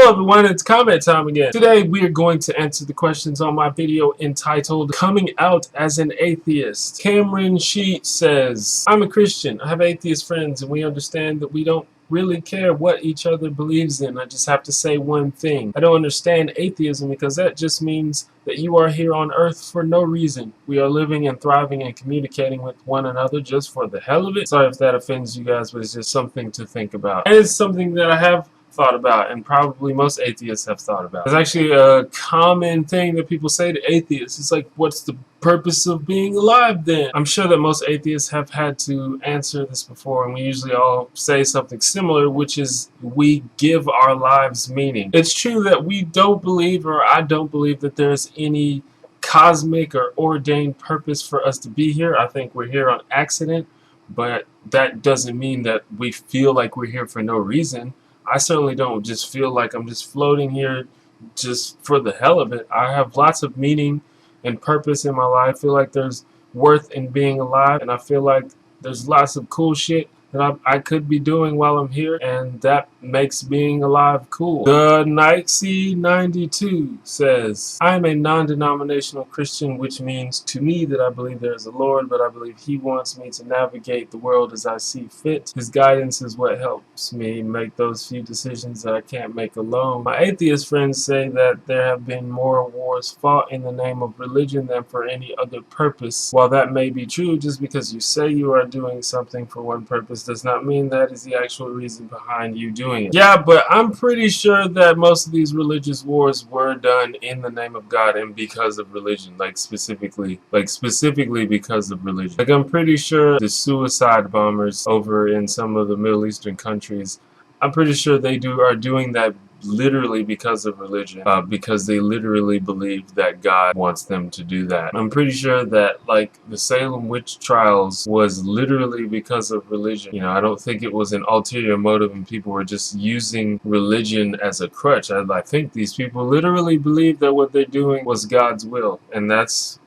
Hello everyone, it's comment time again. Today we are going to answer the questions on my video entitled Coming Out as an Atheist. Cameron Sheet says, I'm a Christian. I have atheist friends and we understand that we don't really care what each other believes in. I just have to say one thing. I don't understand atheism because that just means that you are here on earth for no reason. We are living and thriving and communicating with one another just for the hell of it. Sorry if that offends you guys, but it's just something to think about. And it's something that I have thought about, and probably most atheists have thought about. It's actually a common thing that people say to atheists. It's like, what's the purpose of being alive then? I'm sure that most atheists have had to answer this before, and we usually all say something similar, which is we give our lives meaning. It's true that we don't believe, or I don't believe, that there's any cosmic or ordained purpose for us to be here. I think we're here on accident, but that doesn't mean that we feel like we're here for no reason. I certainly don't just feel like I'm just floating here just for the hell of it. I have lots of meaning and purpose in my life. I feel like there's worth in being alive, and I feel like there's lots of cool shit that I could be doing while I'm here, and that makes being alive cool. The Nike 92 says, I am a non-denominational Christian, which means to me that I believe there is a Lord, but I believe He wants me to navigate the world as I see fit. His guidance is what helps me make those few decisions that I can't make alone. My atheist friends say that there have been more wars fought in the name of religion than for any other purpose. While that may be true, just because you say you are doing something for one purpose does not mean that is the actual reason behind you doing it. Yeah, but I'm pretty sure that most of these religious wars were done in the name of God and because of religion, specifically because of religion. Like, I'm pretty sure the suicide bombers over in some of the Middle Eastern countries, I'm pretty sure they are doing that literally because of religion, because they literally believe that God wants them to do that. I'm pretty sure that, like, the Salem witch trials was literally because of religion. You know, I don't think it was an ulterior motive and people were just using religion as a crutch. I think these people literally believe that what they're doing was God's will, and that's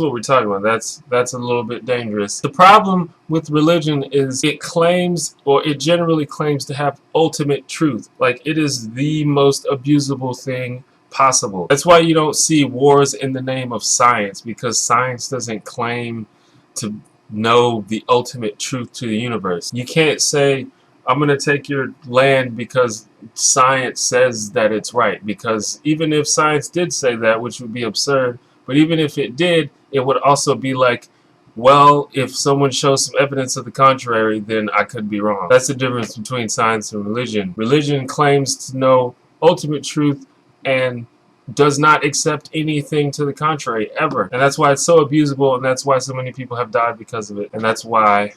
what we're talking about. That's a little bit dangerous. The problem with religion is it claims, or it generally claims, to have ultimate truth. Like, it is the most abusable thing possible. That's why you don't see wars in the name of science, because science doesn't claim to know the ultimate truth to the universe. You can't say, I'm going to take your land because science says that it's right, because even if science did say that, which would be absurd, but even if it did, it would also be like, well, if someone shows some evidence of the contrary, then I could be wrong. That's the difference between science and religion. Religion claims to know ultimate truth and does not accept anything to the contrary, ever. And that's why it's so abusable, and that's why so many people have died because of it. And that's why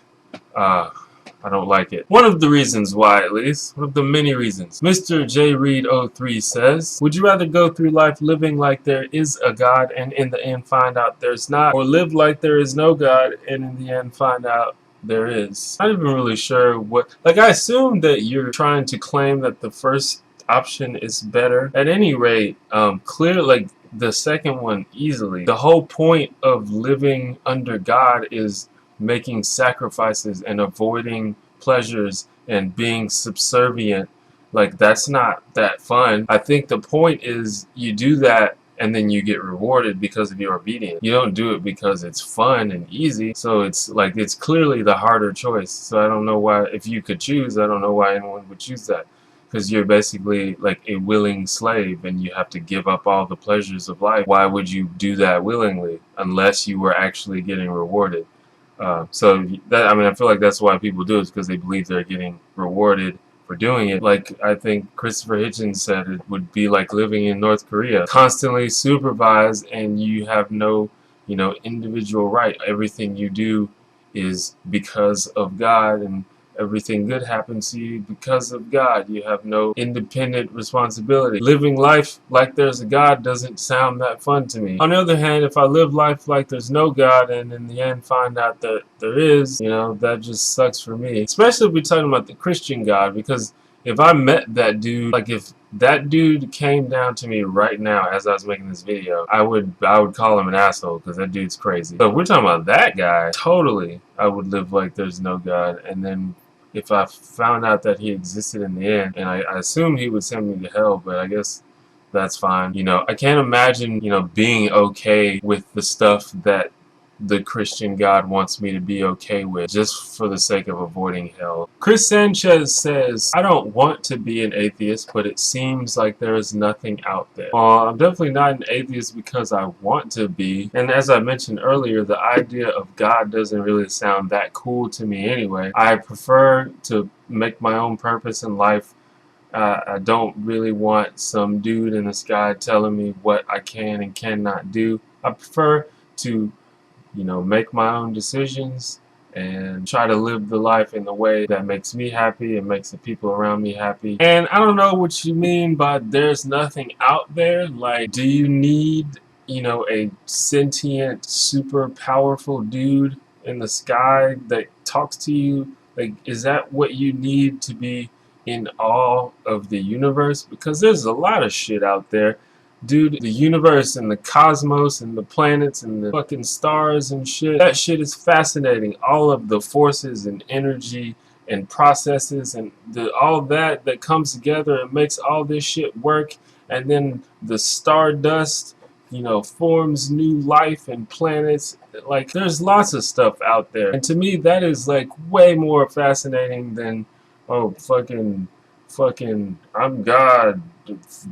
I don't like it. One of the reasons why, at least. One of the many reasons. Mr. J. Reed 03 says, would you rather go through life living like there is a God and in the end find out there's not, or live like there is no God and in the end find out there is? I'm not even really sure what... Like, I assume that you're trying to claim that the first option is better. At any rate, clearly, the second one easily. The whole point of living under God is making sacrifices and avoiding pleasures and being subservient. Like, that's not that fun. I think the point is you do that and then you get rewarded because of your obedience. You don't do it because it's fun and easy. So it's like, it's clearly the harder choice. So I don't know why, if you could choose, I don't know why anyone would choose that. Because you're basically like a willing slave and you have to give up all the pleasures of life. Why would you do that willingly unless you were actually getting rewarded? So that, I mean, I feel like that's why people do it, because they believe they're getting rewarded for doing it. Like, I think Christopher Hitchens said it would be like living in North Korea, constantly supervised, and you have no, individual right. Everything you do is because of God, and everything good happens to you because of God. You have no independent responsibility. Living life like there's a God doesn't sound that fun to me. On the other hand, if I live life like there's no God and in the end find out that there is, that just sucks for me. Especially if we're talking about the Christian God, because if I met that dude, like if that dude came down to me right now as I was making this video, I would call him an asshole, because that dude's crazy. But if we're talking about that guy, totally, I would live like there's no God and then if I found out that he existed in the end, and I assumed he would send me to hell, but I guess that's fine. You know, I can't imagine, you know, being okay with the stuff that the Christian God wants me to be okay with just for the sake of avoiding hell. Chris Sanchez says, I don't want to be an atheist, but it seems like there is nothing out there. Well, I'm definitely not an atheist because I want to be. And as I mentioned earlier, the idea of God doesn't really sound that cool to me anyway. I prefer to make my own purpose in life. I don't really want some dude in the sky telling me what I can and cannot do. I prefer to, you know, make my own decisions and try to live the life in a way that makes me happy and makes the people around me happy. And I don't know what you mean by there's nothing out there. Like, do you need, you know, a sentient, super powerful dude in the sky that talks to you? Like, is that what you need to be in awe of the universe? Because there's a lot of shit out there. Dude, the universe and the cosmos and the planets and the fucking stars and shit, that shit is fascinating. All of the forces and energy and processes and all that comes together and makes all this shit work. And then the stardust, you know, forms new life and planets. Like, there's lots of stuff out there. And to me, that is like way more fascinating than, oh, fucking, I'm God,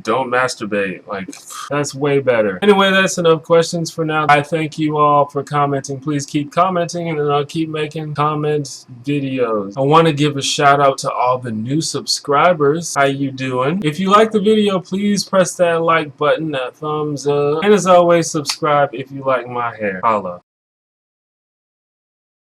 don't masturbate. Like, that's way better. Anyway, that's enough questions for now. I thank you all for commenting. Please keep commenting, and then I'll keep making comment videos. I want to give a shout out to all the new subscribers. How you doing? If you like the video, please press that like button, that thumbs up, and as always, subscribe if you like my hair. Holla.